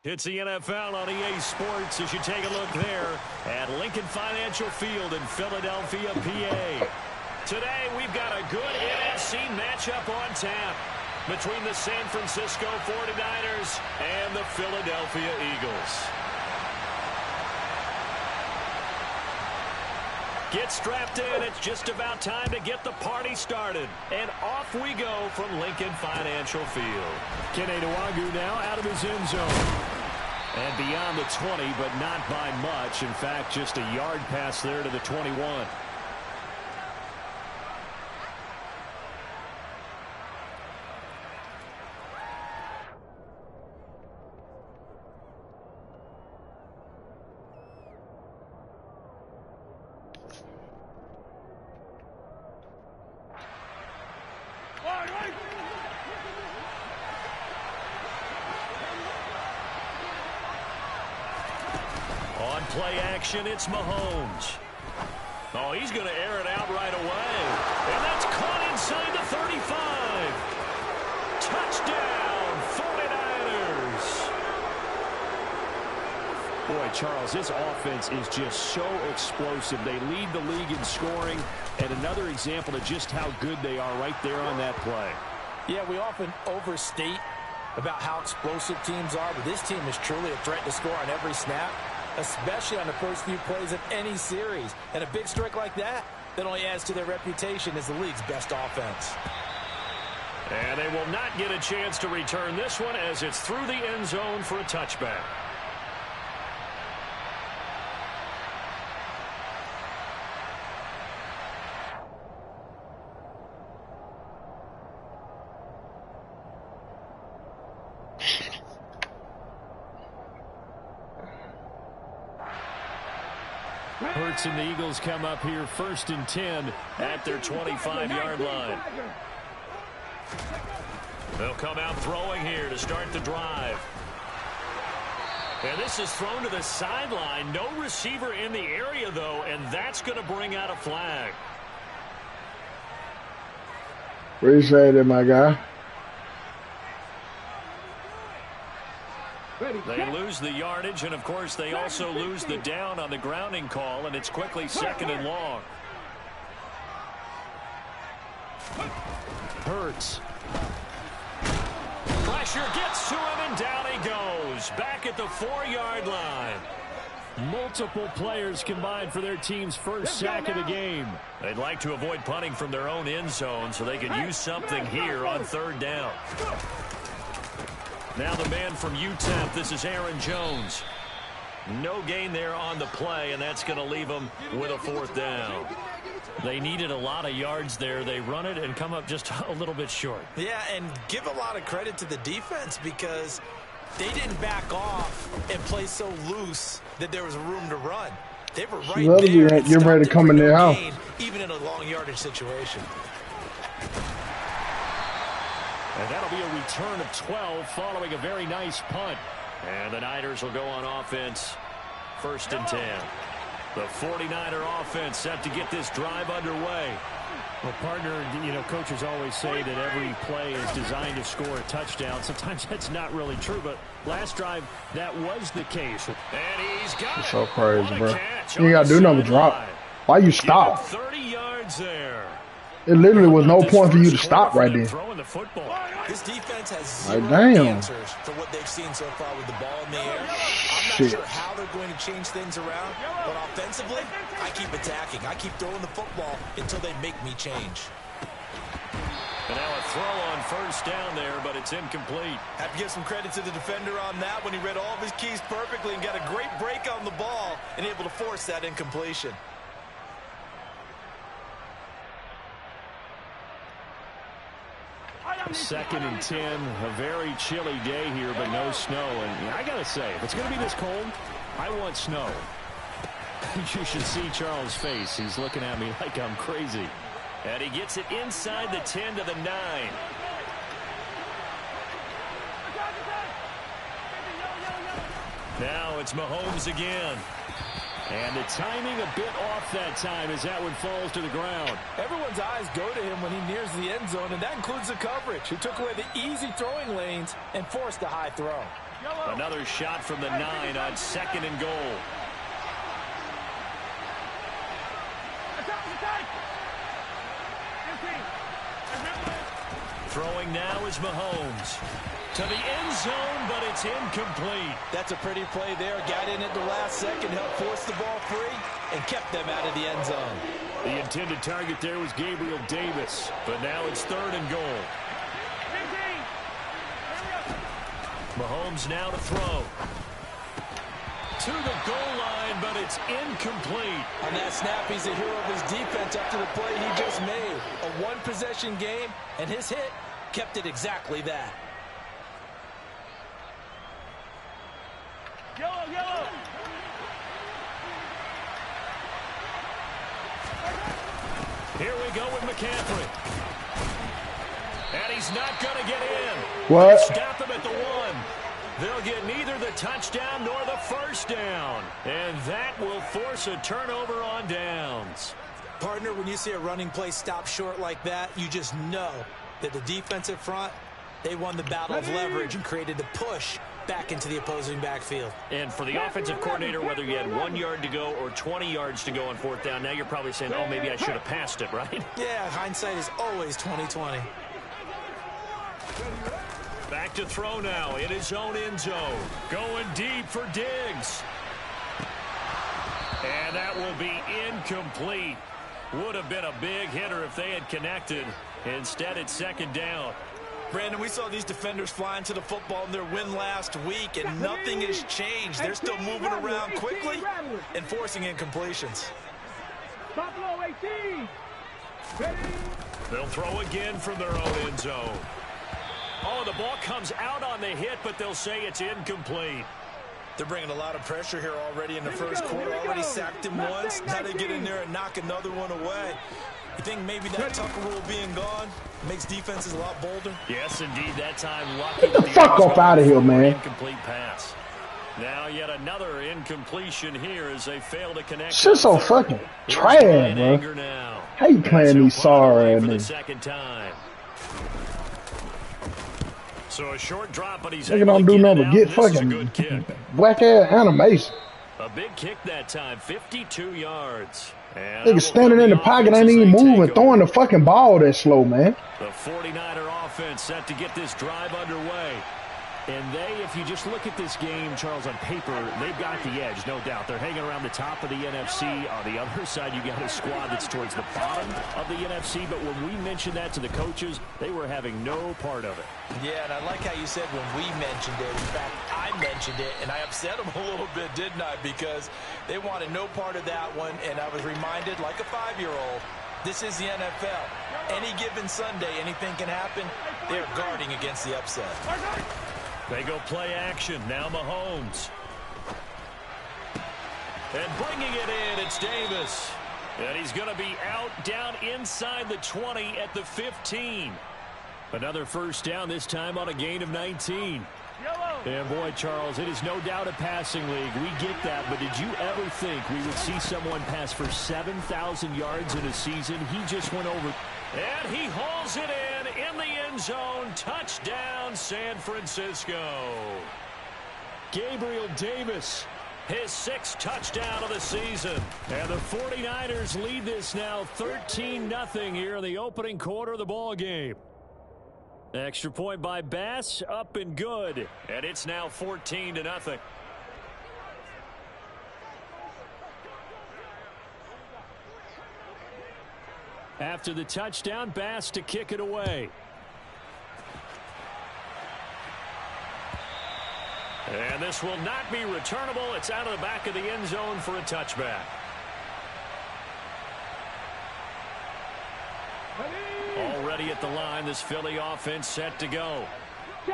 It's the NFL on EA Sports as you take a look there at Lincoln Financial Field in Philadelphia, PA. Today, we've got a good NFC matchup on tap between the San Francisco 49ers and the Philadelphia Eagles. Get strapped in. It's just about time to get the party started. And off we go from Lincoln Financial Field. Kenny Nwagu now out of his end zone. And beyond the 20, but not by much. In fact, just a yard pass there to the 21. On play action, it's Mahomes. Oh, he's going to air it out right away. And that's caught inside the 35. Touchdown, 49ers. Boy, Charles, this offense is just so explosive. They lead the league in scoring, and another example of just how good they are right there on that play. Yeah, we often overstate about how explosive teams are, but this team is truly a threat to score on every snap, especially on the first few plays of any series. And a big strike like that only adds to their reputation as the league's best offense. And they will not get a chance to return this one as it's through the end zone for a touchback. Hurts and the Eagles come up here 1st and 10 at their 25-yard line. They'll come out throwing here to start the drive. And this is thrown to the sideline. No receiver in the area, though, and that's going to bring out a flag. Appreciate it, my guy. They lose the yardage, and, of course, they also lose the down on the grounding call, and it's quickly 2nd and long. Hurts. Pressure gets to him, and down he goes. Back at the 4-yard line. Multiple players combined for their team's first sack of the game. They'd like to avoid punting from their own end zone so they could use something here on 3rd down. Now the man from UTEP, this is Aaron Jones. No gain there on the play, and that's going to leave them with a 4th down. They needed a lot of yards there. They run it and come up just a little bit short. Yeah, and give a lot of credit to the defense because they didn't back off and play so loose that there was room to run. They were right there. You're ready to come in their house. Even in a long yardage situation. And that'll be a return of 12 following a very nice punt. And the Niners will go on offense 1st and 10. The 49er offense set to get this drive underway. Well, partner, coaches always say that every play is designed to score a touchdown. Sometimes that's not really true, but last drive, that was the case. And he's got it. So crazy, bro. You ain't got to do nothing but drop. Why you stop? 30 yards there. It literally was no point for you to stop right there. This defense has like, zero answers for what they've seen so far with the ball in the air. I'm not sure how they're going to change things around, but offensively, I keep attacking. I keep throwing the football until they make me change. And now a throw on 1st down there, but it's incomplete. Have to give some credit to the defender on that when he read all of his keys perfectly and got a great break on the ball and able to force that incompletion. Second and 10, a very chilly day here, but no snow. And I got to say, if it's going to be this cold, I want snow. You should see Charles' face. He's looking at me like I'm crazy. And he gets it inside the 10 to the 9. Now it's Mahomes again. And the timing a bit off that time as that one falls to the ground. Everyone's eyes go to him when he nears the end zone, and that includes the coverage, who took away the easy throwing lanes and forced a high throw. Another shot from the 9 on 2nd and goal. Throwing now is Mahomes. To the end zone, but it's incomplete. That's a pretty play there. Got in at the last second, helped force the ball free, and kept them out of the end zone. The intended target there was Gabriel Davis, but now it's 3rd and goal. Mahomes now to throw. To the goal line, but it's incomplete. On that snap, he's a hero of his defense up to the play he just made. A one-possession game, and his hit kept it exactly that. Yellow. Here we go with McCaffrey. And he's not going to get in. What? Stop him at the 1. They'll get neither the touchdown nor the first down. And that will force a turnover on downs. Partner, when you see a running play stop short like that, you just know that the defensive front, they won the battle of leverage and created the push back into the opposing backfield. And for the offensive coordinator, whether you had 1 yard to go or 20 yards to go on 4th down, now you're probably saying, oh, maybe I should have passed it, right? Yeah, hindsight is always 20/20. Back to throw now in his own end zone. Going deep for Diggs. And that will be incomplete. Would have been a big hitter if they had connected. Instead, it's 2nd down. Brandon, we saw these defenders flying to the football in their win last week, and nothing has changed. They're still moving around quickly and forcing incompletions. Buffalo 18. They'll throw again from their own end zone. Oh, the ball comes out on the hit, but they'll say it's incomplete. They're bringing a lot of pressure here already in the first quarter. Already sacked him once. Now they get in there and knock another one away. You think maybe that Tucker rule being gone makes defenses a lot bolder? Yes, indeed. That time, lucky. Get the fuck off out of here, man. Incomplete pass. Now yet another incompletion here as they fail to connect. Shit's so fucking trash, bro. How you playing these sorry ass for the niggas? 2nd time. So a short drop, but he's Nigga able don't to do get nothing it but out. get This is a fucking good kick. black ass animation. A big kick that time, 52 yards. And Nigga standing in the pocket, ain't even moving, throwing the fucking ball that slow, man. The 49er offense set to get this drive underway. And they, if you just look at this game, Charles, on paper, they've got the edge, no doubt. They're hanging around the top of the NFC. On the other side, you got a squad that's towards the bottom of the NFC. But when we mentioned that to the coaches, they were having no part of it. Yeah, and I like how you said when we mentioned it. In fact, I mentioned it, and I upset them a little bit, didn't I? Because they wanted no part of that one, and I was reminded, like a 5-year-old, this is the NFL. Any given Sunday, anything can happen. They're guarding against the upset. They go play action. Now Mahomes. And bringing it in, it's Davis. And he's going to be out down inside the 20 at the 15. Another first down, this time on a gain of 19. And boy, Charles, it is no doubt a passing league. We get that, but did you ever think we would see someone pass for 7,000 yards in a season? He just went over. And he hauls it in the end zone. Touchdown, San Francisco. Gabriel Davis, his 6th touchdown of the season. And the 49ers lead this now 13-0 here in the opening quarter of the ball game. Extra point by Bass, up and good. And it's now 14-0. After the touchdown, Bass to kick it away. And this will not be returnable. It's out of the back of the end zone for a touchback. Already at the line, this Philly offense set to go.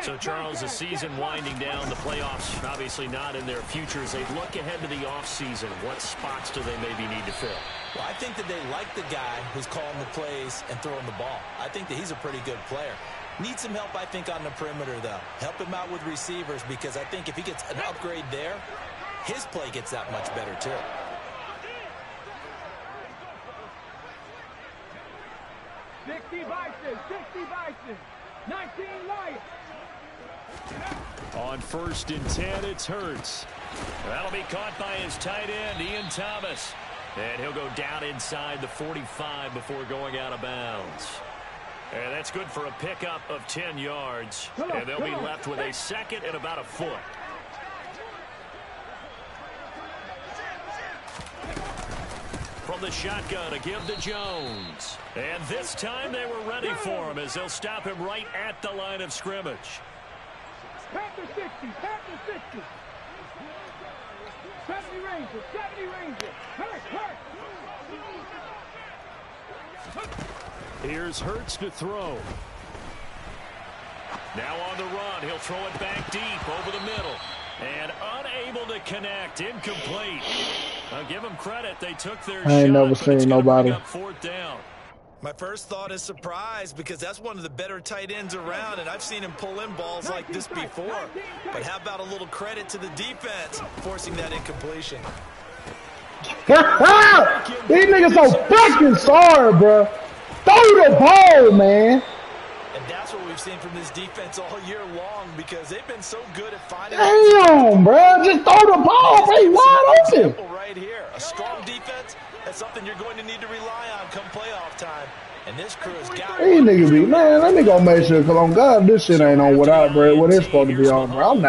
So, Charles, the season winding down, the playoffs obviously not in their future. As they look ahead to the offseason, what spots do they maybe need to fill? Well, I think that they like the guy who's calling the plays and throwing the ball. I think that he's a pretty good player. Needs some help, I think, on the perimeter, though. Help him out with receivers, because I think if he gets an upgrade there, his play gets that much better, too. Bison, 19 Lions. On 1st and 10, it's Hurts. That'll be caught by his tight end, Ian Thomas. And he'll go down inside the 45 before going out of bounds. And that's good for a pickup of 10 yards. And they'll be left with a 2nd and about a foot. From the shotgun, a give to Jones. And this time they were ready for him as they'll stop him right at the line of scrimmage. Pack the 60, pack the 60. 70 Rangers, 70 Rangers. Hurt. Here's Hurts to throw. Now on the run, he'll throw it back deep over the middle. And unable to connect, incomplete. I'll give them credit, they took their shot. I ain't never seen nobody. 4th down. My first thought is surprise because that's one of the better tight ends around, and I've seen him pull in balls like this before. But how about a little credit to the defense forcing that incompletion? These niggas so fucking sorry, bro. Throw the ball, man. And that's what we've seen from this defense all year long because they've been so good at finding. Damn, bro. Just throw the ball. Play wide open. Right here. A strong defense. That's something you're going to need to rely on come playoff time. And this crew has got These niggas be, man, let me go make sure, because on God, this shit ain't on without, bro. What it's supposed to be on, bro. I'm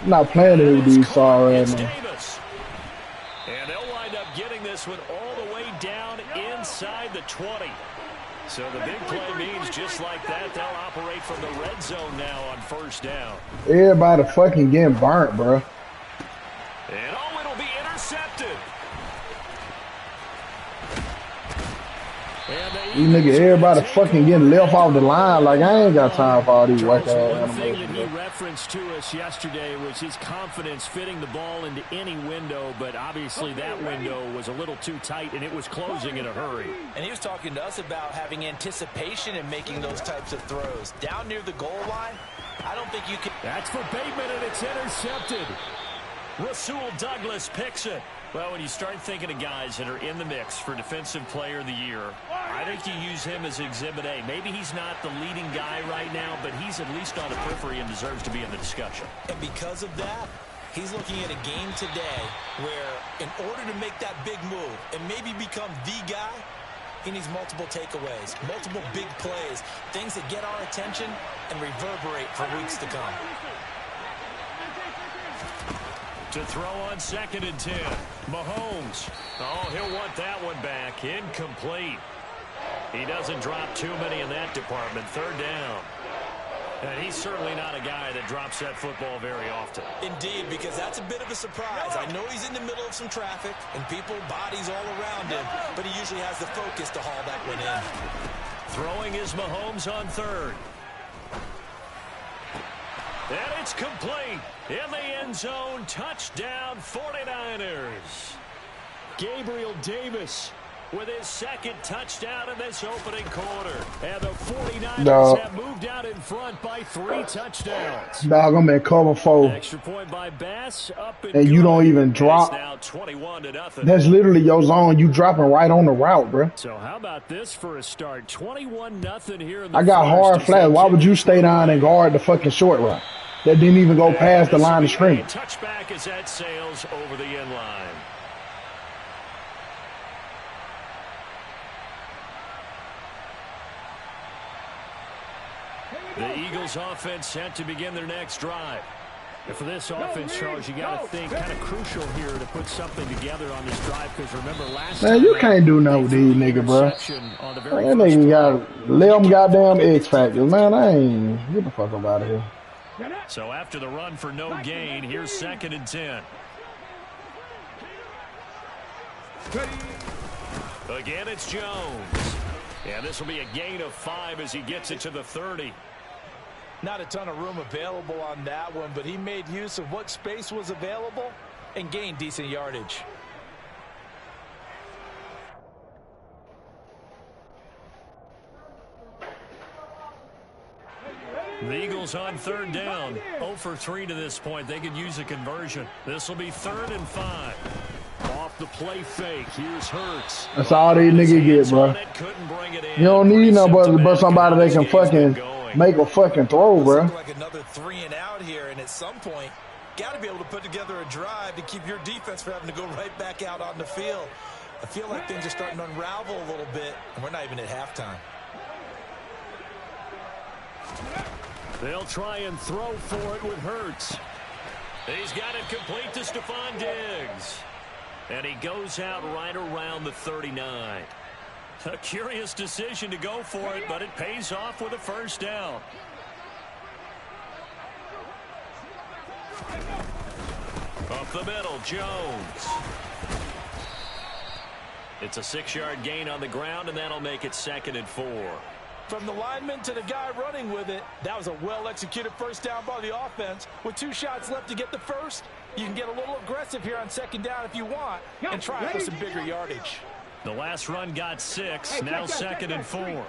not playing it with these sorry ass man. And they'll wind up getting this one all the way down inside the 20. So the big play means just like that, they'll operate from the red zone now on 1st down. Everybody fucking getting burnt, bro. And oh, it'll be intercepted. These niggas, everybody fucking getting left off the line. Like, I ain't got time for all these whack ass One thing that animals. he referenced to us yesterday was his confidence fitting the ball into any window, but obviously that window was a little too tight, and it was closing in a hurry. And he was talking to us about having anticipation in making those types of throws. Down near the goal line, I don't think you can. That's for Bateman, and it's intercepted. Rasul Douglas picks it. Well, when you start thinking of guys that are in the mix for Defensive Player of the Year, I think you use him as Exhibit A. Maybe he's not the leading guy right now, but he's at least on the periphery and deserves to be in the discussion. And because of that, he's looking at a game today where in order to make that big move and maybe become the guy, he needs multiple takeaways, multiple big plays, things that get our attention and reverberate for weeks to come. To throw on 2nd and 10. Mahomes. Oh, he'll want that one back. Incomplete. He doesn't drop too many in that department. 3rd down. And he's certainly not a guy that drops that football very often. Indeed, because that's a bit of a surprise. I know he's in the middle of some traffic and people, bodies all around him, but he usually has the focus to haul that one in. Throwing is Mahomes on 3rd. And it's complete. In the end zone, touchdown 49ers. Gabriel Davis with his 2nd touchdown in this opening quarter. And the 49ers have moved out in front by 3 touchdowns. Dog, I'm at cover 4. Extra point by Bass, up and you don't even drop. Now 21-0. That's literally your zone. You dropping right on the route, bro. So how about this for a start? 21-0 here in the I got hard flat. Why would you stay down and guard the fucking short route? That didn't even go past the line of scrimmage. Touchback as that sails over the end line. The Eagles offense set to begin their next drive. And for this offense, Charles, you got to think kind of crucial here to put something together on this drive because remember last time. Man, you can't do nothing with these niggas, bro. That nigga got them goddamn X factors, man. I ain't get the fuck up out of here. So after the run for no gain, here's 2nd and 10. Again, it's Jones. And this will be a gain of 5 as he gets it to the 30. Not a ton of room available on that one, but he made use of what space was available and gained decent yardage. The Eagles on 3rd down. 0 for 3 to this point. They could use a conversion. This will be 3rd and 5. Off the play fake. Here's Hurts. That's all these niggas get, bro. You don't need no but somebody that can fucking make a fucking throw, bro. Like another 3 and out here, and at some point, got to be able to put together a drive to keep your defense from having to go right back out on the field. I feel like things are starting to unravel a little bit, and we're not even at halftime. They'll try and throw for it with Hurts. He's got it complete to Stephon Diggs. And he goes out right around the 39. A curious decision to go for it, but it pays off with a first down. Up the middle, Jones. It's a 6-yard gain on the ground, and that'll make it 2nd and 4. From the lineman to the guy running with it, that was a well-executed first down by the offense. With 2 shots left to get the first, you can get a little aggressive here on 2nd down if you want and try for some bigger yardage. The last run got 6, now 2nd and 4.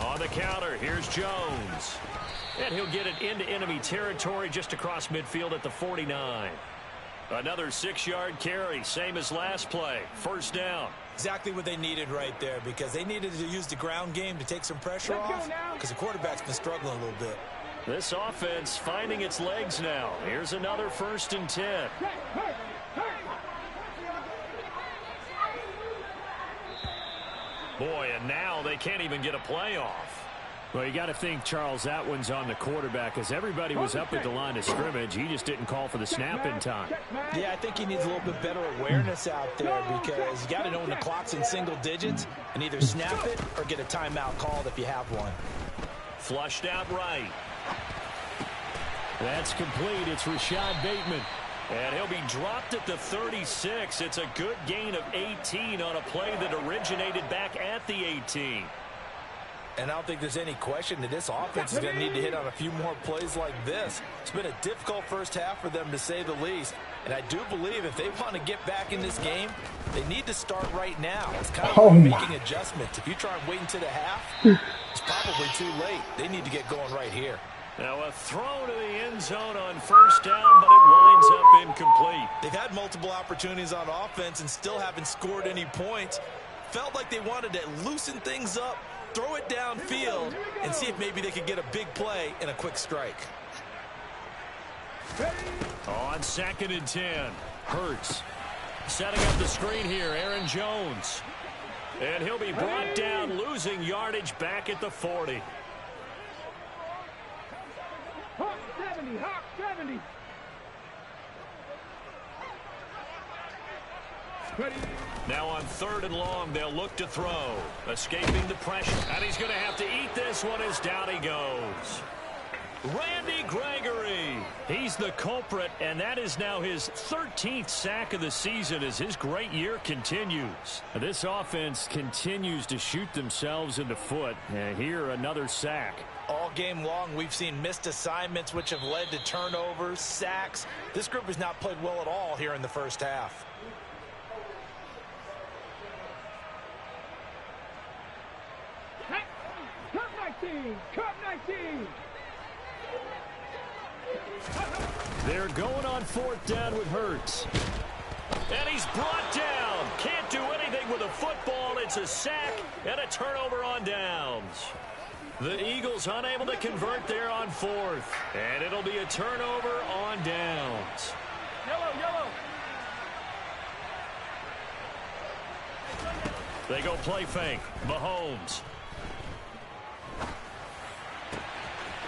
On the counter, here's Jones. And he'll get it into enemy territory just across midfield at the 49. Another 6-yard carry, same as last play. First down. Exactly what they needed right there, because they needed to use the ground game to take some pressure off, because the quarterback's been struggling a little bit. This offense finding its legs now. Here's another 1st and 10. Boy, and now they can't even get a play off. Well, you got to think, Charles, that one's on the quarterback, as everybody was up at the line of scrimmage. He just didn't call for the snap in time. Yeah, I think he needs a little bit better awareness out there, because you got to know when the clock's in single digits and either snap it or get a timeout called if you have one. Flushed out right. That's complete. It's Rashad Bateman. And he'll be dropped at the 36. It's a good gain of 18 on a play that originated back at the 18. And I don't think there's any question that this offense is going to need to hit on a few more plays like this. It's been a difficult first half for them, to say the least. And I do believe if they want to get back in this game, they need to start right now. It's kind of like making adjustments. If you try and wait until the half, it's probably too late. They need to get going right here. Now a throw to the end zone on first down, but it winds up incomplete. They've had multiple opportunities on offense and still haven't scored any points. Felt like they wanted to loosen things up, throw it downfield, and see if maybe they could get a big play and a quick strike. On 2nd and 10, Hurts setting up the screen here, Aaron Jones. And he'll be brought down, losing yardage back at the 40. Hawk 70, Hawk 70. Now on 3rd and long, they'll look to throw. Escaping the pressure. And he's going to have to eat this one as down he goes. Randy Gregory. He's the culprit, and that is now his 13th sack of the season as his great year continues. This offense continues to shoot themselves in the foot. And here, another sack. All game long, we've seen missed assignments, which have led to turnovers, sacks. This group has not played well at all here in the first half. Cup 19, Cup 19. They're going on 4th down with Hurts. And he's brought down. Can't do anything with a football. It's a sack and a turnover on downs. The Eagles unable to convert there on 4th. And it'll be a turnover on downs. Yellow. They go play fake. Mahomes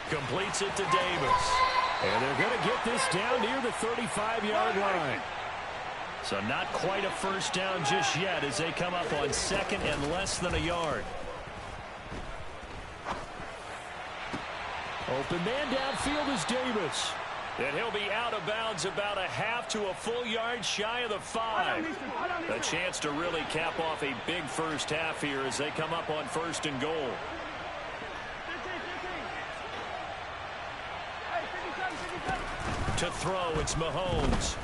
completes it to Davis. And they're going to get this down near the 35-yard line. So not quite a first down just yet as they come up on 2nd and less than a yard. Open man downfield is Davis. And he'll be out of bounds about a half to a full yard shy of the 5. A chance to really cap off a big first half here as they come up on 1st and goal. To throw, it's Mahomes.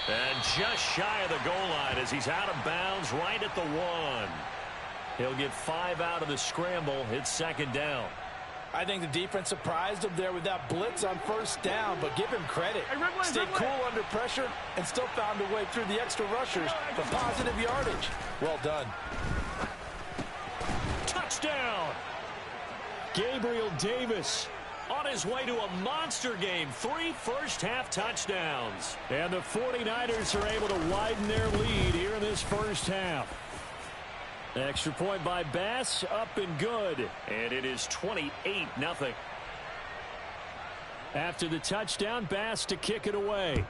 And just shy of the goal line as he's out of bounds right at the 1. He'll get 5 out of the scramble. It's 2nd down. I think the defense surprised him there with that blitz on first down, but give him credit. Stayed cool under pressure and still found a way through the extra rushers for positive yardage. Well done. Touchdown! Gabriel Davis on his way to a monster game. 3 first-half touchdowns. And the 49ers are able to widen their lead here in this first half. Extra point by Bass, up and good. And it is 28-0. After the touchdown, Bass to kick it away.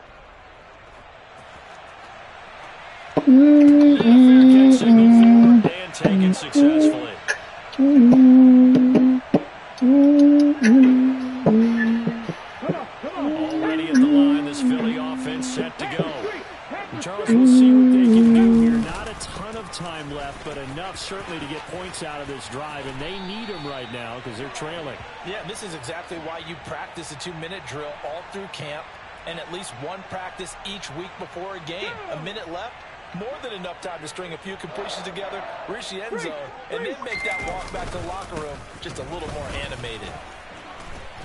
Fair catch signal forward and taken successfully. Already at the line, this Philly offense set to go. And Charles, we'll see what they can do here. Not a ton of time left, but enough certainly to get points out of this drive, and they need them right now because they're trailing. Yeah, this is exactly why you practice a 2-minute drill all through camp and at least one practice each week before a game. A minute left, more than enough time to string a few completions together, reach the end zone, and then make that walk back to the locker room just a little more animated.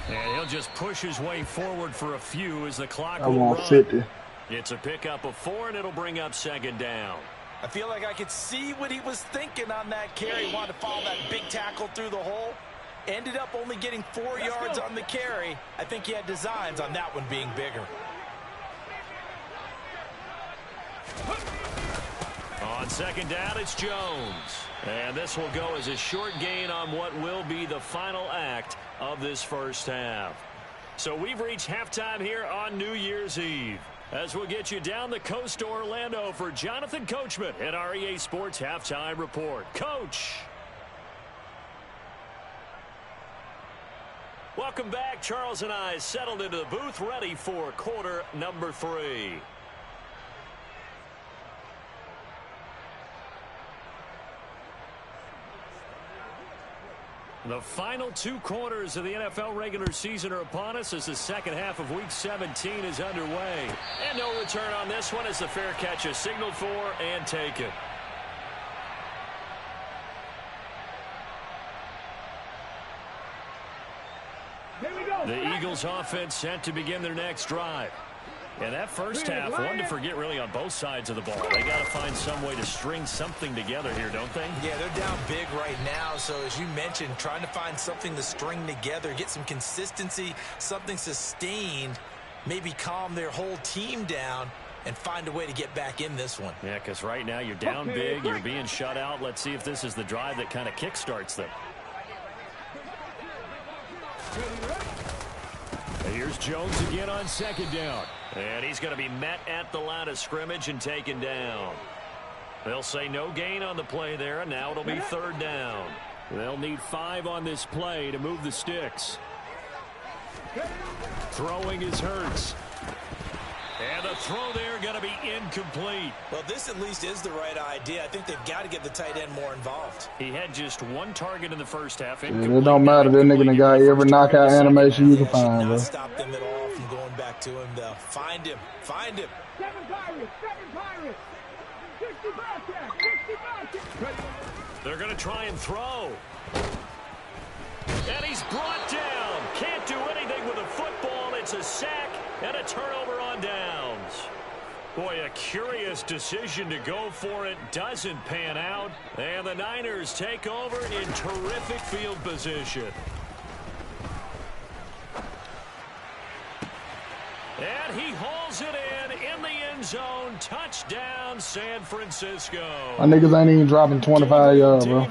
And he'll just push his way forward for a few as the clock will run. 50. It's a pickup of 4, and it'll bring up second down. I feel like I could see what he was thinking on that carry. Wanted to follow that big tackle through the hole. Ended up only getting 4 yards on the carry. I think he had designs on that one being bigger. On second down, it's Jones. And this will go as a short gain on what will be the final act of this first half. So we've reached halftime here on New Year's Eve. As we'll get you down the coast to Orlando for Jonathan Coachman at our EA Sports Halftime Report. Coach. Welcome back. Charles and I settled into the booth ready for quarter number 3. The final 2 quarters of the NFL regular season are upon us as the second half of Week 17 is underway. And no return on this one as the fair catch is signaled for and taken. The Eagles offense set to begin their next drive. And that first half, one to forget really on both sides of the ball. They got to find some way to string something together here, don't they? Yeah, they're down big right now. So as you mentioned, trying to find something to string together, get some consistency, something sustained, maybe calm their whole team down and find a way to get back in this one. Yeah, because right now you're down big, you're being shut out. Let's see if this is the drive that kind of kickstarts them. Here's Jones again on second down. And he's going to be met at the line of scrimmage and taken down. They'll say no gain on the play there, and now it'll be third down. They'll need 5 on this play to move the sticks. Throwing is Hurts. And the throw there going to be incomplete. Well, this at least is the right idea. I think they've got to get the tight end more involved. He had just 1 target in the first half. Yeah, it don't matter. That nigga got every knockout animation you can find, bro. Stop them at all from going back to him, though. Find him. Find him. 7 Pirates. 60 Bobcats. 60 Bobcats. They're going to try and throw. And he's brought down. Can't do anything with a football. It's a sack and a turnover on downs. Boy, a curious decision to go for it. Doesn't pan out. And the Niners take over in terrific field position. And he hauls it in the end zone. Touchdown, San Francisco. My niggas ain't even dropping 25 yards, bro.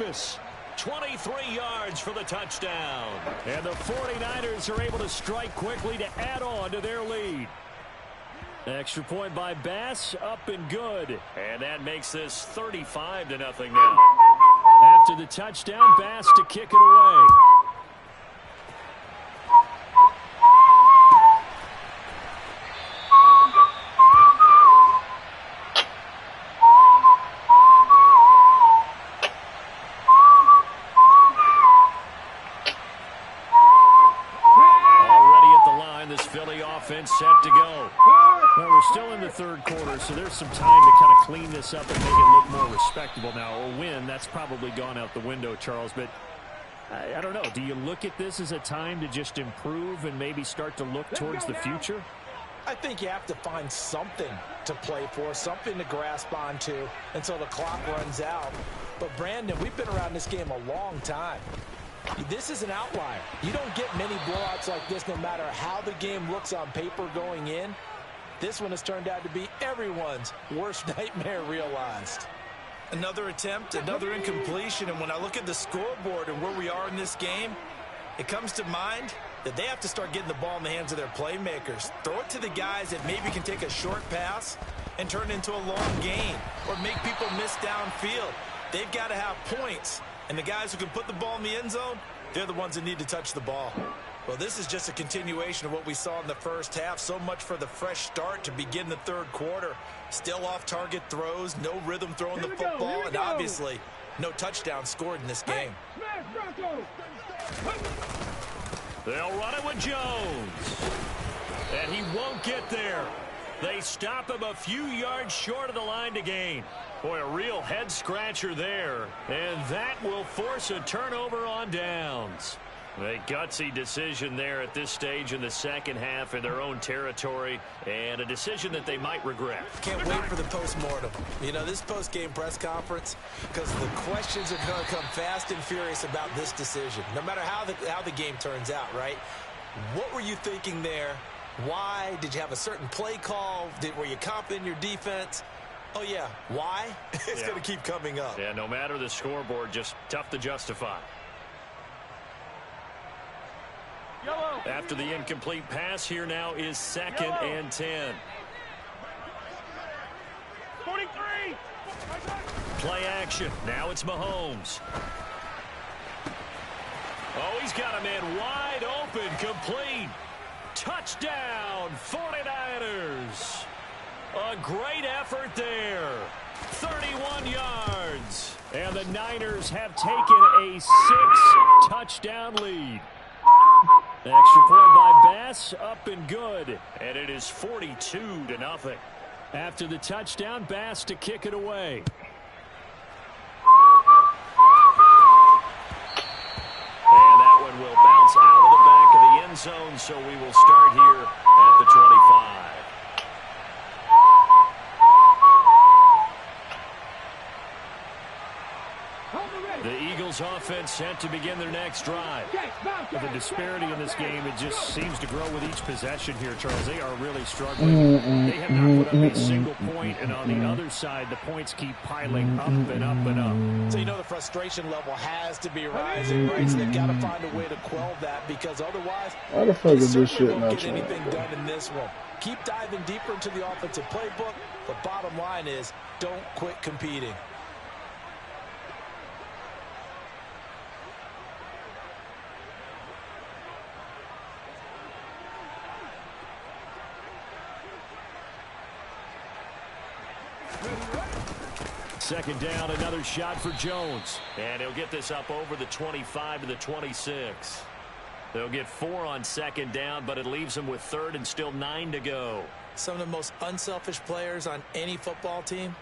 23 yards for the touchdown. And the 49ers are able to strike quickly to add on to their lead. Extra point by Bass, up and good. And that makes this 35-0 now. After the touchdown, Bass to kick it away. Offense set to go. Well, we're still in the third quarter, so there's some time to kind of clean this up and make it look more respectable now. A win, that's probably gone out the window, Charles, but I don't know. Do you look at this as a time to just improve and maybe start to look towards the future? I think you have to find something to play for, something to grasp onto until the clock runs out. But, Brandon, we've been around this game a long time. This is an outlier. You don't get many blowouts like this no matter how the game looks on paper going in. This one has turned out to be everyone's worst nightmare realized. Another attempt, another incompletion, and when I look at the scoreboard and where we are in this game, it comes to mind that they have to start getting the ball in the hands of their playmakers. Throw it to the guys that maybe can take a short pass and turn it into a long gain or make people miss downfield. They've got to have points, and the guys who can put the ball in the end zone, they're the ones that need to touch the ball. Well, this is just a continuation of what we saw in the first half. So much for the fresh start to begin the third quarter. Still off-target throws, no rhythm throwing the football, and obviously no touchdown scored in this game. They'll run it with Jones. And he won't get there. They stop him a few yards short of the line to gain. Boy, a real head-scratcher there. And that will force a turnover on downs. A gutsy decision there at this stage in the second half in their own territory, and a decision that they might regret. Can't wait for the post-mortem. You know, this post-game press conference, because the questions are going to come fast and furious about this decision, no matter how the game turns out, right? What were you thinking there? Why? Did you have a certain play call? Were you confident in your defense? Oh, yeah. Why? It's going to keep coming up. Yeah, no matter the scoreboard, just tough to justify. After the incomplete pass, here now is 2nd and 10. 43. Play action. Now it's Mahomes. Oh, he's got a man wide open, complete. Touchdown, 49ers. A great effort there. 31 yards. And the Niners have taken a 6-touchdown lead. Extra point by Bass, up and good. And it is 42-0. After the touchdown, Bass to kick it away. And that one will bounce out of the back of the end zone, so we will start here at the 25. The Eagles offense set to begin their next drive. The disparity in this game, it just seems to grow with each possession here, Charles. They are really struggling. They have not put up a single point, and on the other side, the points keep piling up and up and up. So you know the frustration level has to be rising, right? So they've got to find a way to quell that, because otherwise, Why the fuck is this shit won't not get trying? anything done in this one. Keep diving deeper into the offensive playbook. The bottom line is, don't quit competing. Second down, another shot for Jones. And he'll get this up over the 25 to the 26. They'll get 4 on second down, but it leaves them with 3rd and still 9 to go. Some of the most unselfish players on any football team,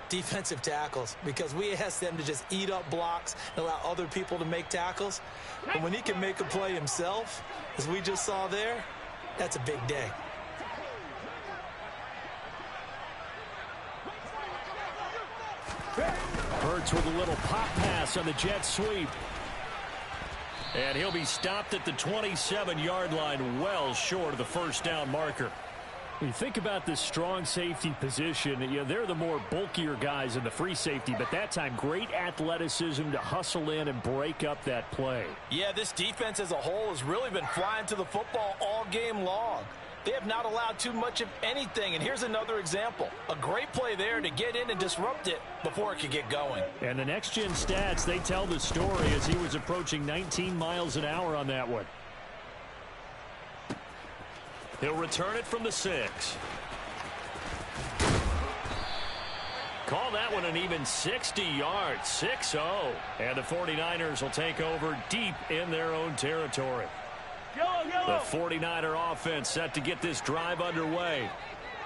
defensive tackles, because we ask them to just eat up blocks and allow other people to make tackles. But when he can make a play himself, as we just saw there, that's a big day. Hurts with a little pop pass on the jet sweep. And he'll be stopped at the 27-yard line, well short of the first down marker. When you think about this strong safety position, they're the more bulkier guys in the free safety, but that time great athleticism to hustle in and break up that play. Yeah, this defense as a whole has really been flying to the football all game long. They have not allowed too much of anything, and here's another example. A great play there to get in and disrupt it before it could get going. And the next-gen stats, they tell the story as he was approaching 19 miles an hour on that one. He'll return it from the 6. Call that one an even 60 yards, 6-0. And the 49ers will take over deep in their own territory. The 49er offense set to get this drive underway.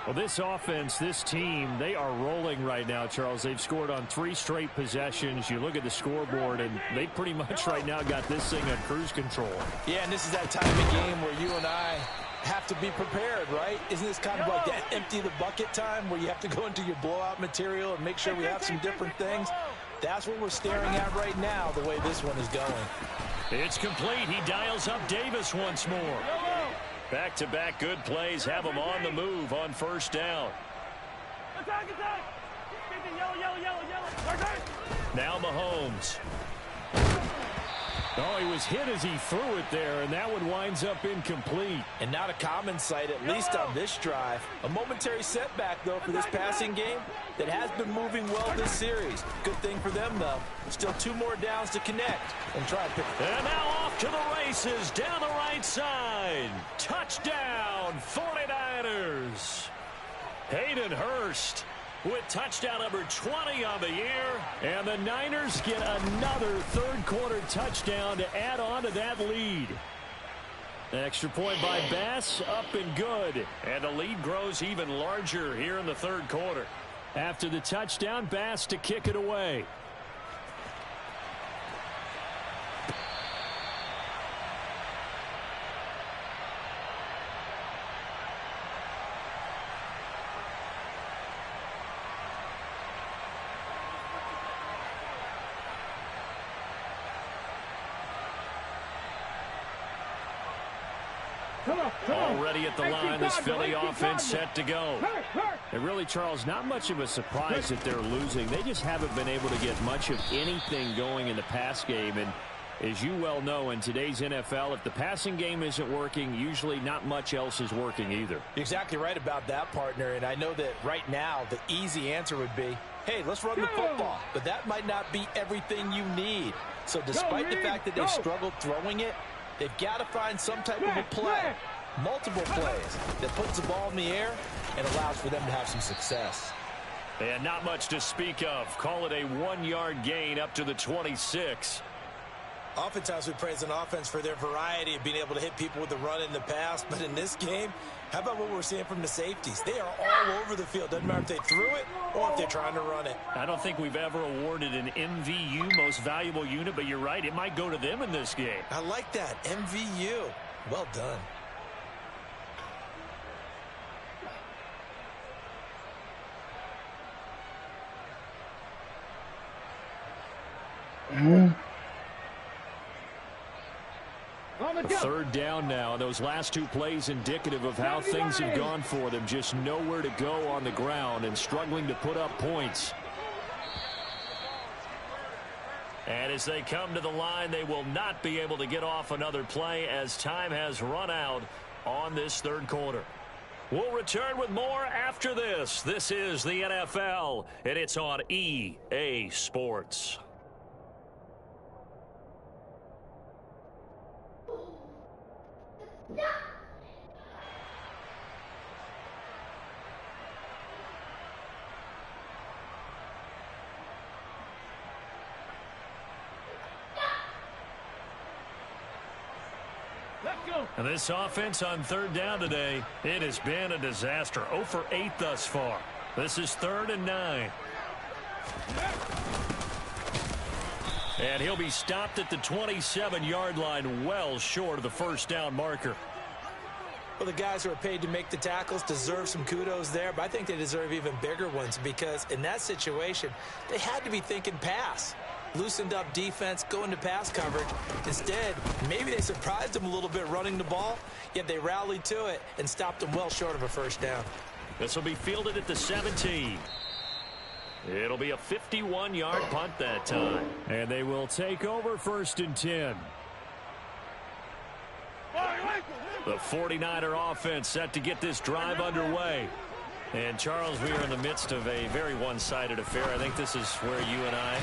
Well, this offense, this team, they are rolling right now, Charles. They've scored on 3 straight possessions. You look at the scoreboard, and they pretty much right now got this thing on cruise control. Yeah, and this is that time of game where you and I have to be prepared, right? Isn't this kind of like that empty the bucket time where you have to go into your blowout material and make sure we have some different things? That's what we're staring at right now, the way this one is going. It's complete. He dials up Davis once more. Back-to-back good plays have him on the move on first down. Now Mahomes. Oh, he was hit as he threw it there, and that one winds up incomplete. And not a common sight, at least on this drive. A momentary setback, though, for this passing game that has been moving well this series. Good thing for them, though. Still 2 more downs to connect and try to pick. And now off to the races down the right side. Touchdown, 49ers. Hayden Hurst with touchdown number 20 on the year. And the Niners get another third-quarter touchdown to add on to that lead. Extra point by Bass, up and good. And the lead grows even larger here in the third quarter. After the touchdown, Bass to kick it away. Already at the line, this Philly offense set to go. And really, Charles, not much of a surprise that they're losing. They just haven't been able to get much of anything going in the pass game. And as you well know, in today's NFL, if the passing game isn't working, usually not much else is working either. You're exactly right about that, partner. And I know that right now the easy answer would be, hey, let's run the football. But that might not be everything you need. So despite the fact that they've struggled throwing it, they've got to find some type of a play, multiple plays, that puts the ball in the air and allows for them to have some success. And not much to speak of. Call it a 1-yard gain up to the 26. Oftentimes we praise an offense for their variety of being able to hit people with the run in the pass. But in this game, how about what we're seeing from the safeties? They are all over the field. Doesn't matter if they threw it or if they're trying to run it. I don't think we've ever awarded an MVU, most valuable unit, but you're right. It might go to them in this game. I like that. MVU. Well done. Third down now. Those last 2 plays indicative of how things have gone for them. Just nowhere to go on the ground and struggling to put up points. And as they come to the line, they will not be able to get off another play as time has run out on this third quarter. We'll return with more after this. This is the NFL, and it's on EA Sports. And this offense on third down today, it has been a disaster. 0 for 8 thus far. This is 3rd and 9. And he'll be stopped at the 27-yard line, well short of the first down marker. Well, the guys who are paid to make the tackles deserve some kudos there, but I think they deserve even bigger ones because in that situation, they had to be thinking pass. Loosened up defense, going to pass coverage. Instead, maybe they surprised them a little bit running the ball, yet they rallied to it and stopped them well short of a first down. This will be fielded at the 17. It'll be a 51-yard punt that time. And they will take over 1st and 10. The 49er offense set to get this drive underway. And, Charles, we are in the midst of a very one-sided affair. I think this is where you and I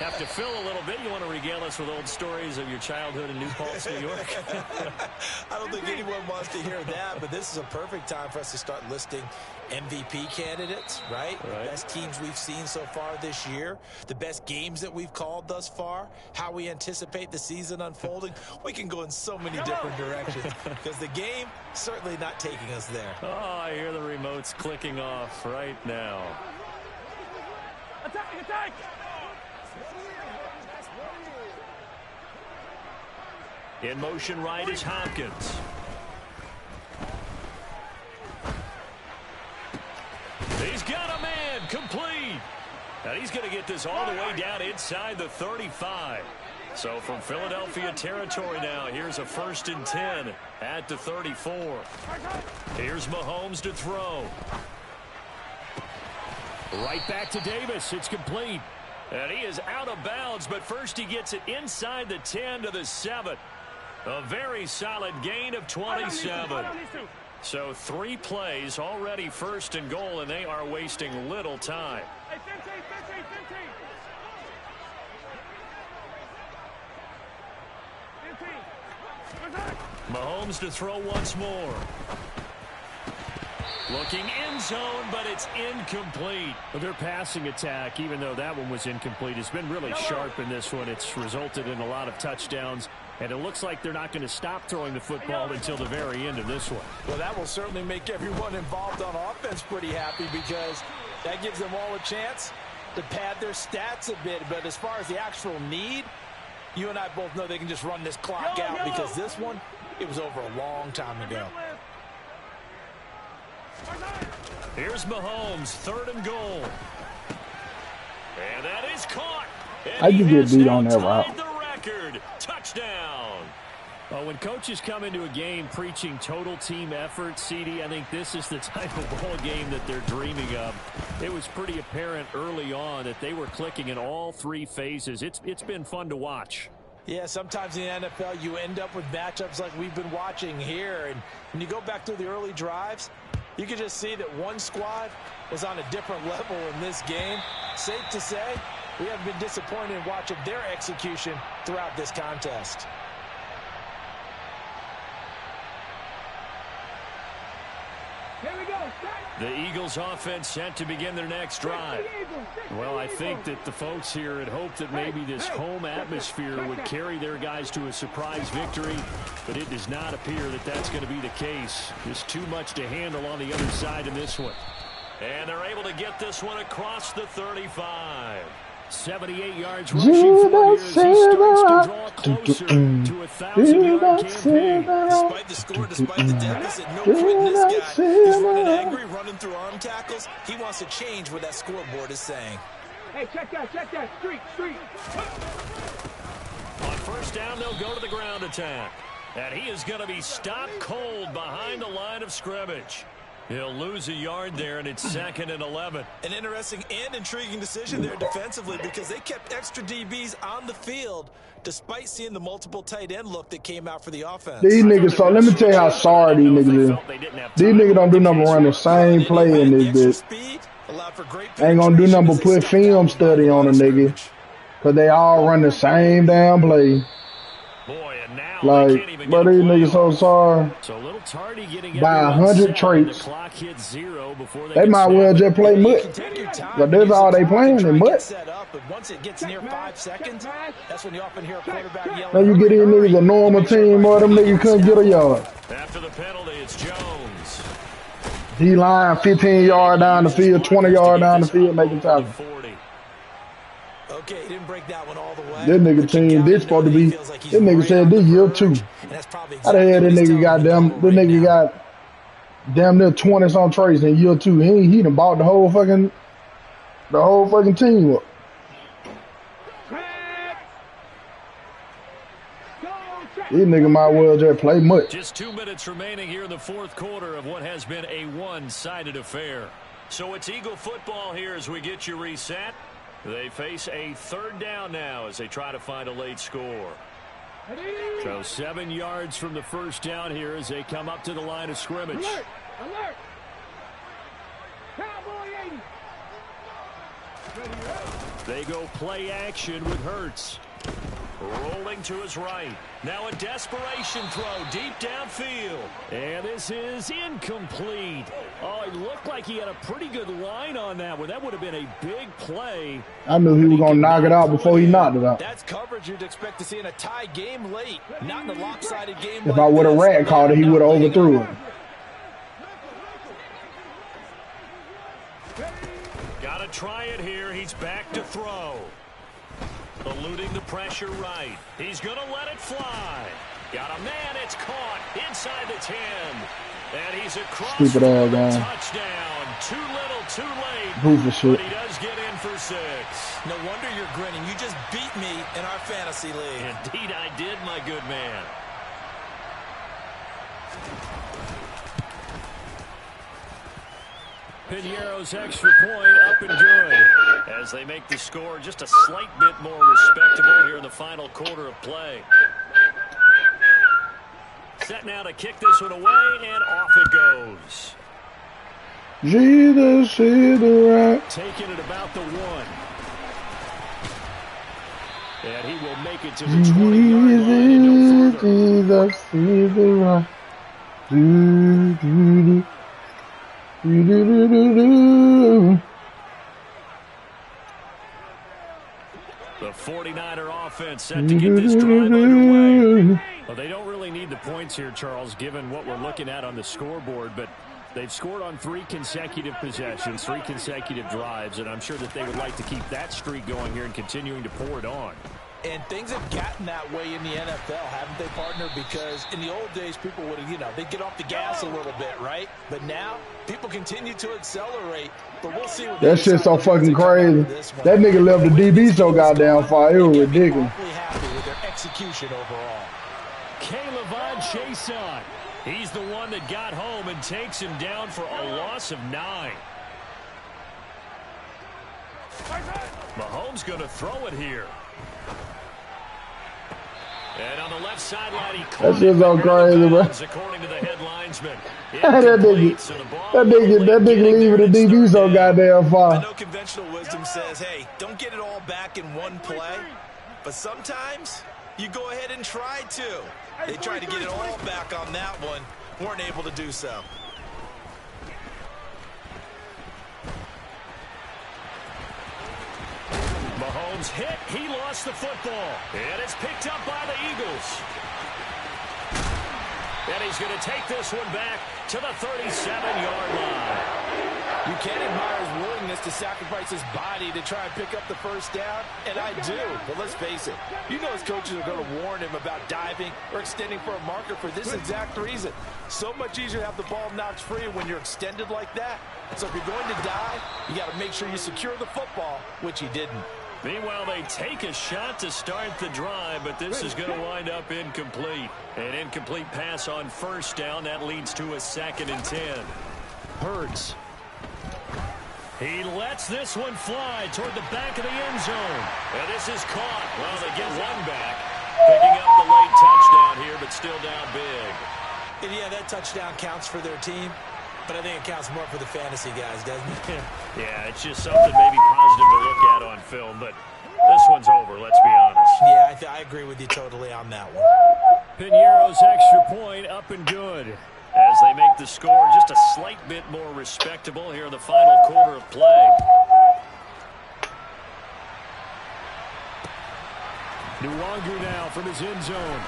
have to fill a little bit. You want to regale us with old stories of your childhood in New Paltz, New York? I don't think anyone wants to hear that, but this is a perfect time for us to start listing MVP candidates, right? The best teams we've seen so far this year, the best games that we've called thus far, how we anticipate the season unfolding. We can go in so many different directions because the game certainly not taking us there. Oh, I hear the remotes clicking off right now. Attack, attack! In motion right is Hopkins. He's got a man complete. And he's going to get this all the way down inside the 35. So from Philadelphia territory now, here's a 1st and 10 at the 34. Here's Mahomes to throw. Right back to Davis. It's complete. And he is out of bounds, but first he gets it inside the 10 to the 7. A very solid gain of 27. So 3 plays already 1st and goal, and they are wasting little time. Hey, 15. Mahomes to throw once more. Looking end zone, but it's incomplete. Well, their passing attack, even though that one was incomplete, has been really sharp in this one. It's resulted in a lot of touchdowns, and it looks like they're not going to stop throwing the football until the very end of this one. Well, that will certainly make everyone involved on offense pretty happy because that gives them all a chance to pad their stats a bit. But as far as the actual need, you and I both know they can just run this clock out because this one, it was over a long time ago. Here's Mahomes, 3rd and goal. And that is caught. How'd you get beat on that route? The record. Touchdown. Well, when coaches come into a game preaching total team effort, CD, I think this is the type of ball game that they're dreaming of. It was pretty apparent early on that they were clicking in all 3 phases. It's been fun to watch. Yeah, sometimes in the NFL you end up with matchups like we've been watching here. And when you go back through the early drives, you can just see that one squad was on a different level in this game. Safe to say, we haven't been disappointed in watching their execution throughout this contest. Here we go. The Eagles offense set to begin their next drive. Well, I think that the folks here had hoped that maybe this home atmosphere would carry their guys to a surprise victory, but it does not appear that that's going to be the case. Just too much to handle on the other side in this one. And they're able to get this one across the 35. 78 yards rushing for years. He starts to draw closer to a 1,000-yard campaign. Despite the score, despite the deficit, no quitting this guy. He's running angry, running through arm tackles. He wants to change what that scoreboard is saying. Hey, check that. Street. On 1st down, they'll go to the ground attack. And he is going to be stopped cold behind the line of scrimmage. He'll lose a yard there, and it's 2nd and 11. An interesting and intriguing decision there defensively because they kept extra DBs on the field despite seeing the multiple tight end look that came out for the offense. These niggas, so let me tell you how sorry these niggas is. These niggas don't do nothing run the same play in this bitch. Ain't gonna do nothing but put film study on a nigga. Because they all run the same damn play. Boy, and now like, but these niggas so sorry. So a little tardy getting by 100 traits. The clock hits 0 before they might well just play mutt. But that's all they playing in mutt. But once it gets near 5 seconds, that's when you often hear a quarterback yelling. Now you get these niggas a normal team, or them niggas couldn't get a yard. After the penalty, it's Jones. D-line 15 yards down the field, 20 yards down the field, making tackle. Okay, he didn't break that one all the way. This nigga team, this supposed to be, this nigga said this year 2. How the hell this nigga got damn near 20 some traits in year 2. He done bought the whole fucking team up. These niggas might well just play much. Just 2 minutes remaining here in the 4th quarter of what has been a one-sided affair. So it's Eagle football here as we get you reset. They face a 3rd down now as they try to find a late score. So 7 yards from the 1st down here as they come up to the line of scrimmage. Alert! They go play action with Hurts. Rolling to his right. Now a desperation throw deep downfield. And this is incomplete. Oh, it looked like he had a pretty good line on that one. That would have been a big play. I knew he was going to knock it out before he knocked it out. That's coverage you'd expect to see in a tie game late. Not in a lopsided game. If I would have rat called it, he would have overthrew it. Gotta try it here. He's back to throw. Eluding the pressure right. He's going to let it fly. Got a man. It's caught inside the 10. And he's across Stupid ass guy. Touchdown. Too little, too late. Who's the shit? But he does get in for 6. No wonder you're grinning. You just beat me in our fantasy league. Indeed I did, my good man. Piñeiro's extra point up and good. As they make the score just a slight bit more respectable here in the final quarter of play. Set now to kick this one away, and off it goes. Jesus, see the right. Taking it about the 1. And he will make it to the 20-yard line and no further. Jesus, see the right. Do, do, do. Do, do, do, do, do. The 49er offense set to get this drive underway. Well, they don't really need the points here, Charles, given what we're looking at on the scoreboard, but they've scored on 3 consecutive possessions, 3 consecutive drives, and I'm sure that they would like to keep that streak going here and continuing to pour it on. And things have gotten that way in the NFL, haven't they, partner? Because in the old days, people would have, they'd get off the gas a little bit, right? But now, people continue to accelerate. But we'll see what that shit's so fucking crazy. That nigga left the DB so goddamn far. It was ridiculous. Happy with their execution overall. K'Lavon Chaisson. He's the one that got home and takes him down for a loss of 9. Mahomes going to throw it here. And on the left sideline, he caught that shit's so crazy, bro. According to the headlinesman. that nigga leaving the DB so goddamn far. I know conventional wisdom says, hey, don't get it all back in one play. But sometimes you go ahead and try to. They tried to get it all back on that one. Weren't able to do so. Mahomes hit. He lost the football. And it's picked up by the Eagles. And he's going to take this one back to the 37-yard line. You can't admire his willingness to sacrifice his body to try and pick up the first down, and I do. But let's face it, you know his coaches are going to warn him about diving or extending for a marker for this exact reason. So much easier to have the ball knocked free when you're extended like that. So if you're going to dive, you got to make sure you secure the football, which he didn't. Meanwhile, they take a shot to start the drive, but this is going to wind up incomplete. An incomplete pass on first down. That leads to a 2nd and 10. Hurts. He lets this one fly toward the back of the end zone. And this is caught. Well, they get one back. Picking up the late touchdown here, but still down big. And yeah, that touchdown counts for their team. But I think it counts more for the fantasy guys, doesn't it? Yeah, it's just something maybe positive to look at on film, but this one's over, let's be honest. Yeah, I agree with you totally on that one. Piñeiro's extra point up and good. As they make the score just a slight bit more respectable here in the final quarter of play. Nwangu now from his end zone.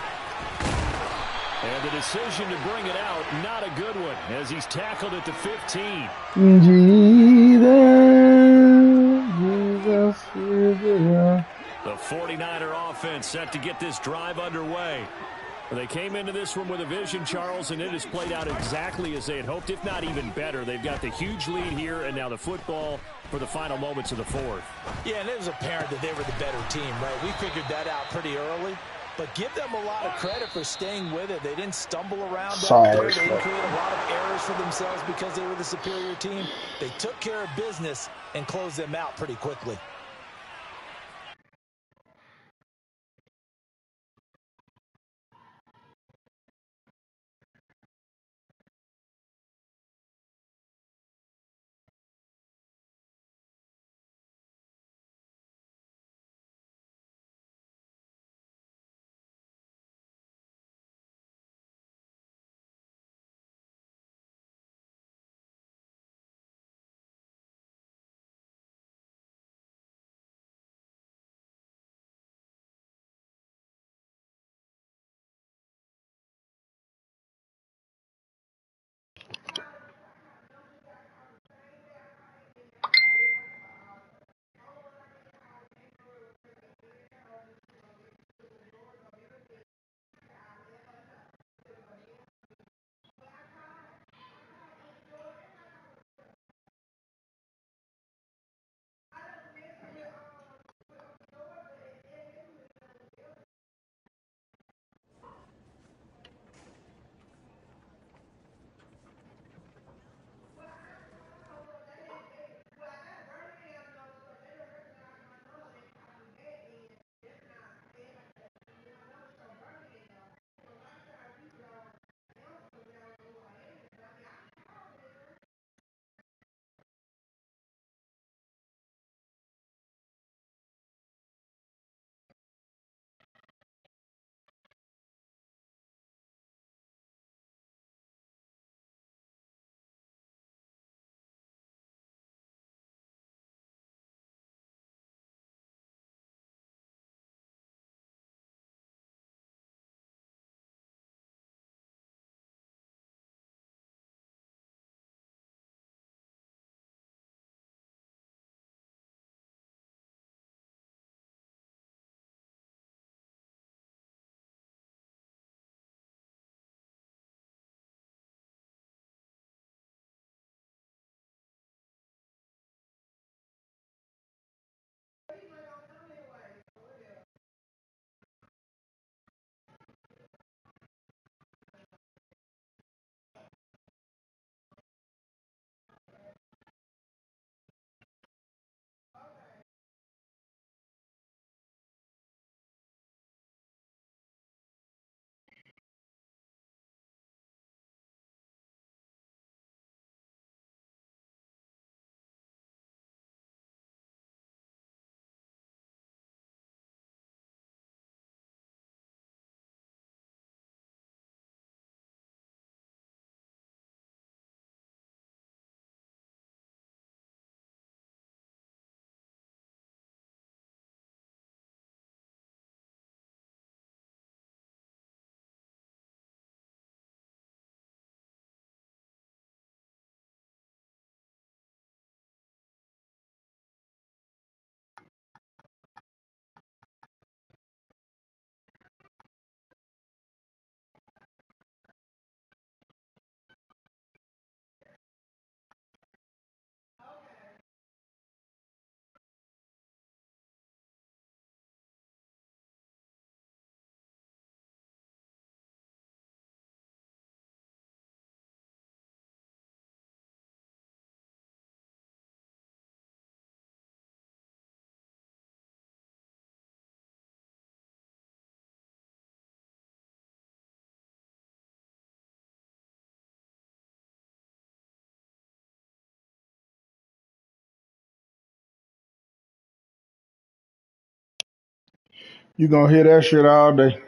And the decision to bring it out, not a good one, as he's tackled at the 15. The 49er offense set to get this drive underway. They came into this one with a vision, Charles, and it has played out exactly as they had hoped, if not even better. They've got the huge lead here, and now the football for the final moments of the 4th. Yeah, and it was apparent that they were the better team, right? We figured that out pretty early. But give them a lot of credit for staying with it. They didn't stumble around out there. They didn't create a lot of errors for themselves because they were the superior team. They took care of business and closed them out pretty quickly. You gonna hear that shit all day.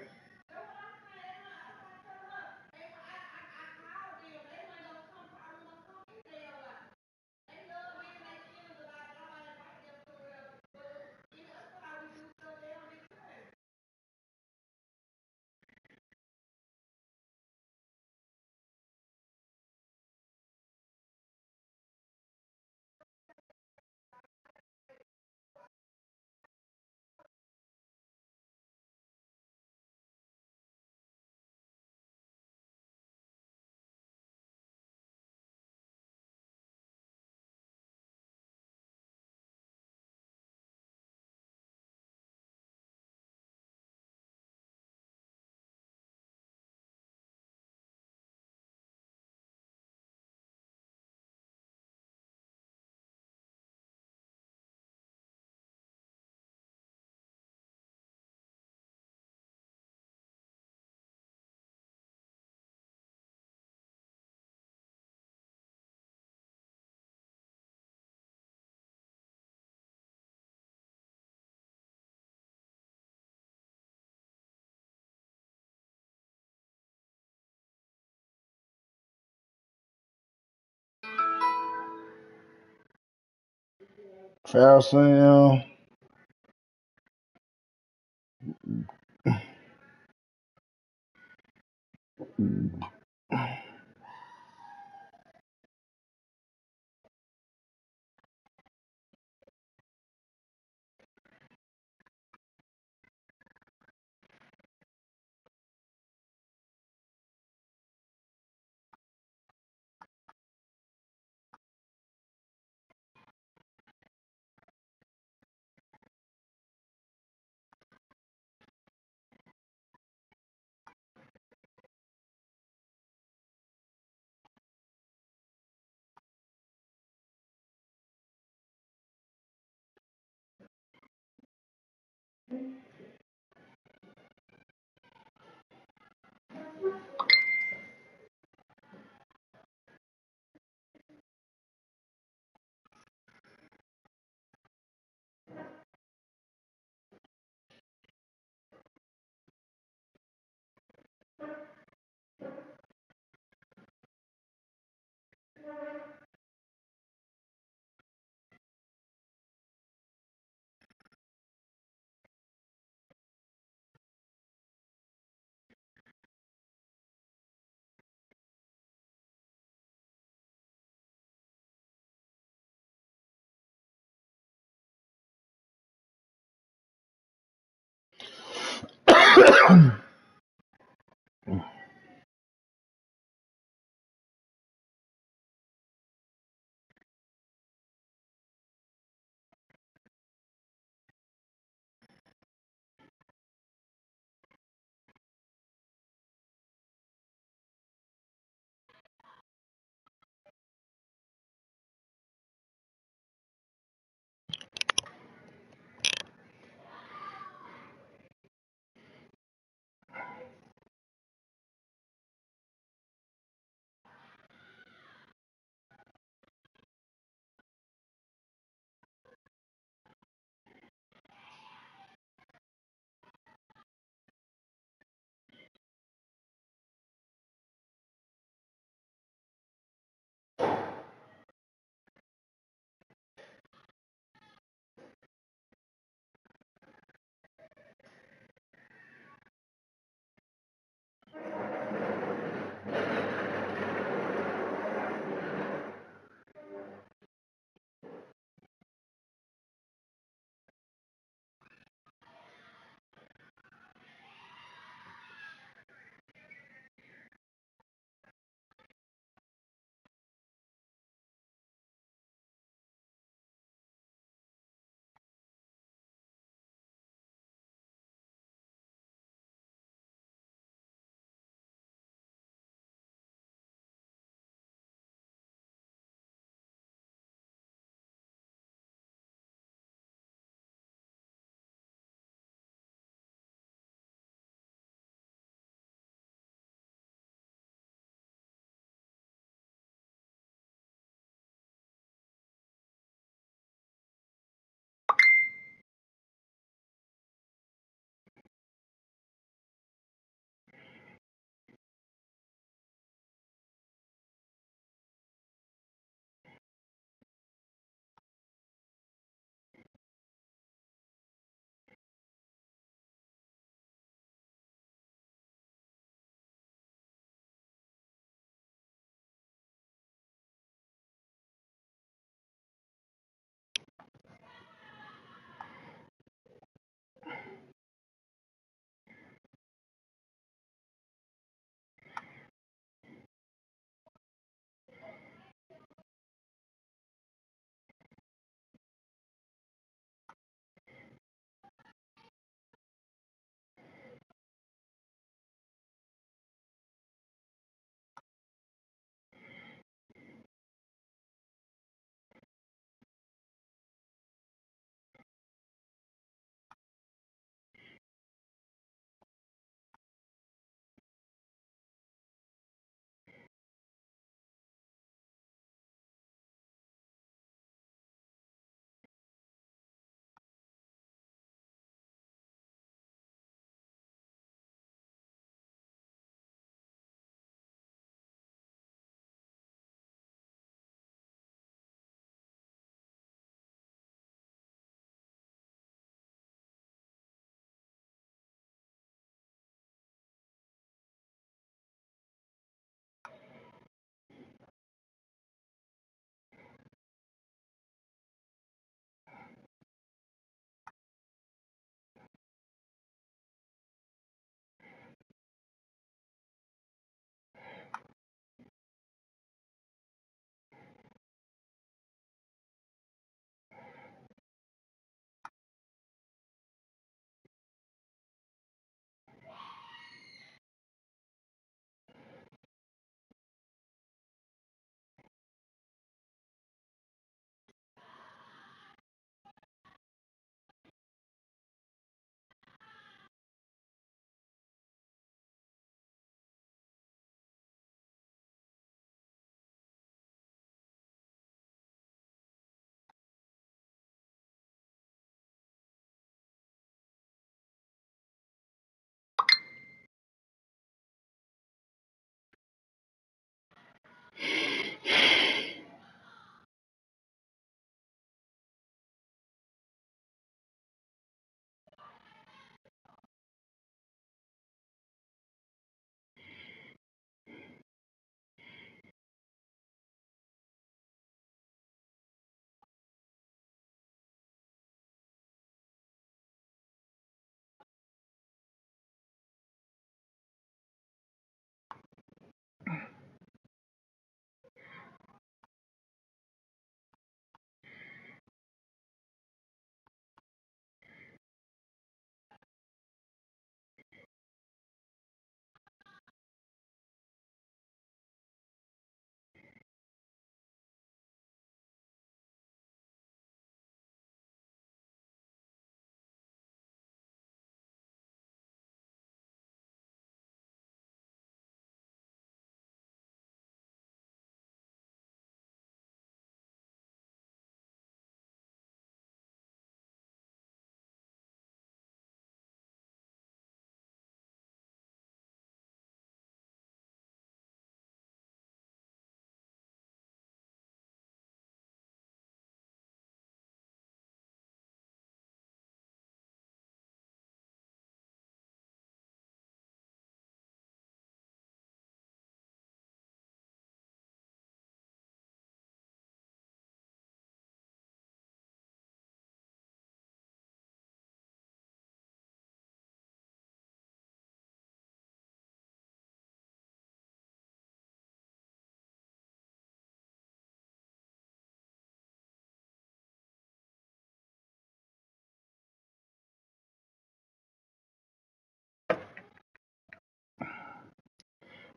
Ptsl Im.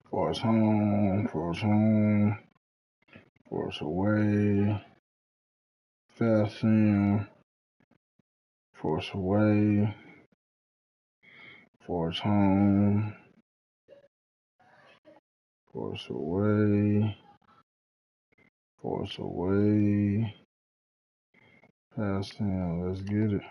Force home, force home, force away, Ptsl Im, force away, force home, force away, Ptsl Im, let's get it.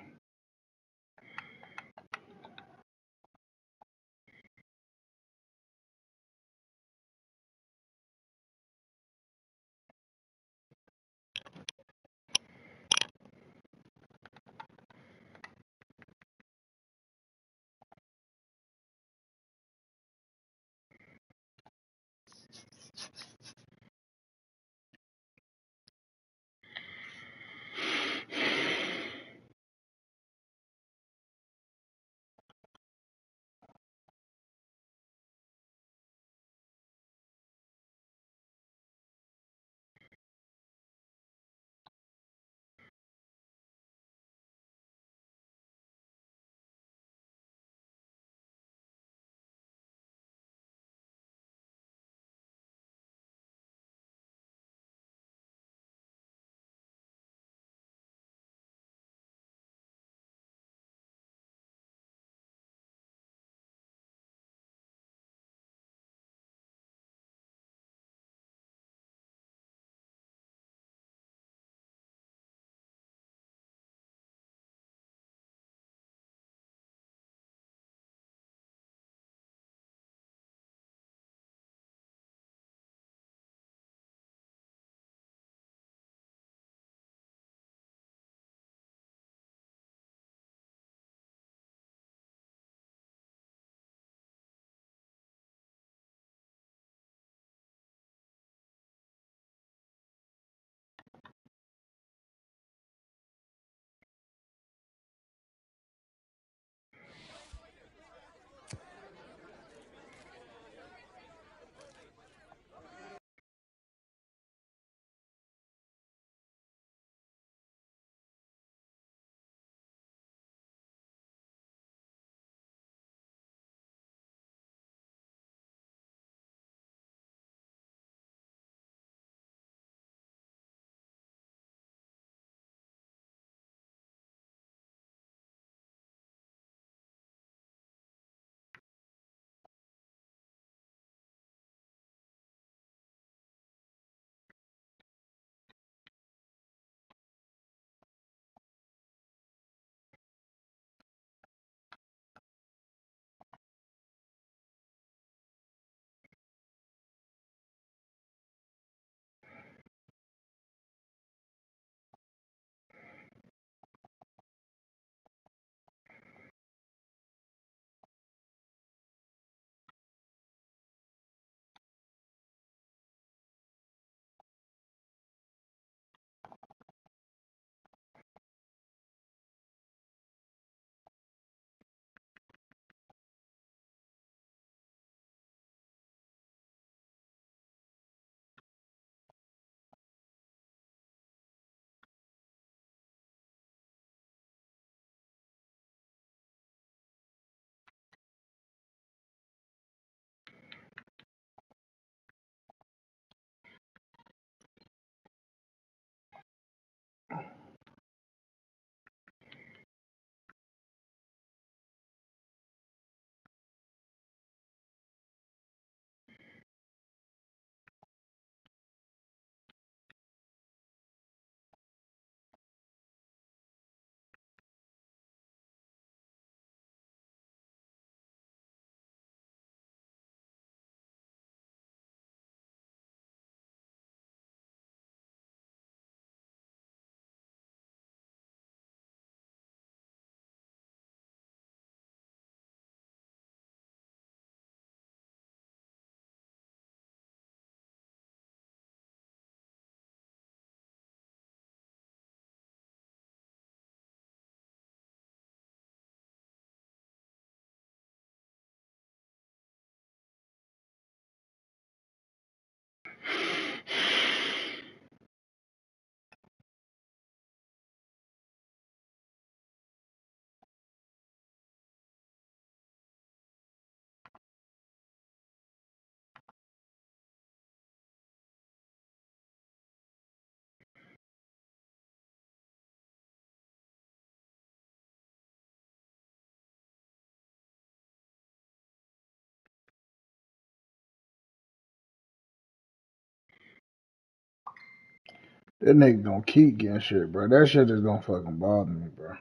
That nigga gonna keep getting shit, bro. That shit is gonna fucking bother me, bro.